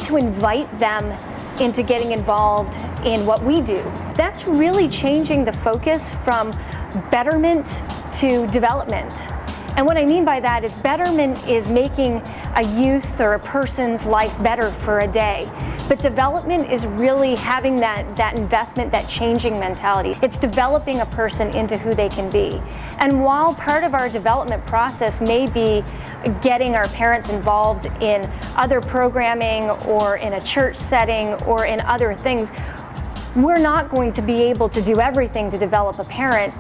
to invite them into getting involved in what we do. That's really changing the focus from betterment to development. And what I mean by that is betterment is making a youth or a person's life better for a day. But development is really having that investment, that changing mentality. It's developing a person into who they can be. And while part of our development process may be getting our parents involved in other programming or in a church setting or in other things, we're not going to be able to do everything to develop a parent.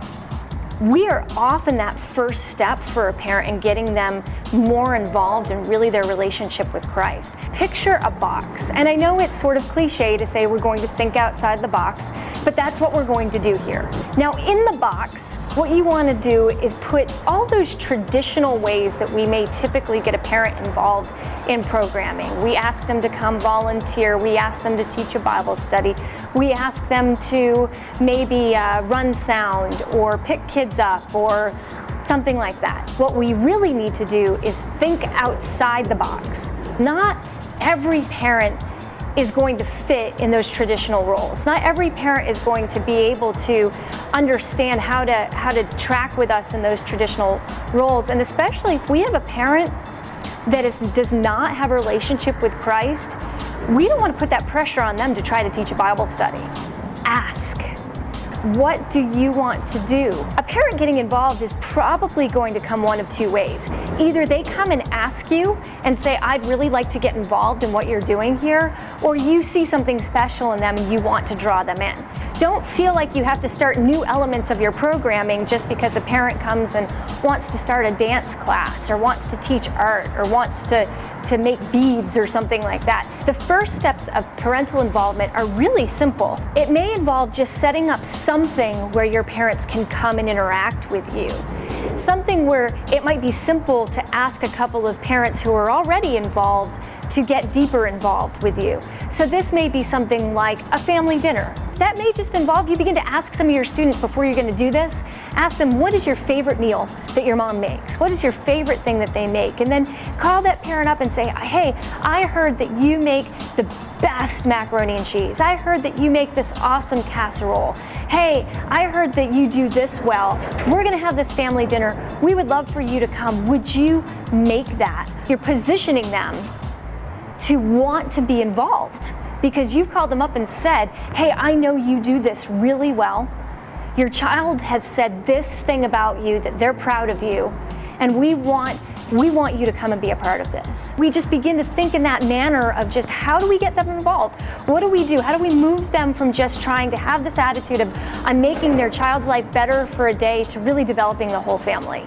We are often that first step for a parent in getting them more involved in really their relationship with Christ. Picture a box, and I know it's sort of cliche to say we're going to think outside the box, but that's what we're going to do here. Now in the box, what you want to do is put all those traditional ways that we may typically get a parent involved in programming. We ask them to come volunteer, we ask them to teach a Bible study, we ask them to maybe run sound or pick kids up or something like that. What we really need to do is think outside the box. Not every parent is going to fit in those traditional roles. Not every parent is going to be able to understand how to track with us in those traditional roles. And especially if we have a parent that does not have a relationship with Christ, we don't want to put that pressure on them to try to teach a Bible study. Ask. What do you want to do? A parent getting involved is probably going to come one of two ways. Either they come and ask you and say, I'd really like to get involved in what you're doing here, or you see something special in them and you want to draw them in. Don't feel like you have to start new elements of your programming just because a parent comes and wants to start a dance class or wants to teach art or wants to make beads or something like that. The first steps of parental involvement are really simple. It may involve just setting up something where your parents can come and interact with you. Something where it might be simple to ask a couple of parents who are already involved to get deeper involved with you. So this may be something like a family dinner. That may just involve you begin to ask some of your students before you're going to do this, ask them, what is your favorite meal that your mom makes? What is your favorite thing that they make? And then call that parent up and say, hey, I heard that you make the best macaroni and cheese. I heard that you make this awesome casserole. Hey, I heard that you do this well. We're going to have this family dinner. We would love for you to come. Would you make that? You're positioning them to want to be involved because you've called them up and said, hey, I know you do this really well. Your child has said this thing about you that they're proud of you, and we want you to come and be a part of this. We just begin to think in that manner of just how do we get them involved? What do we do? How do we move them from just trying to have this attitude of I'm making their child's life better for a day to really developing the whole family?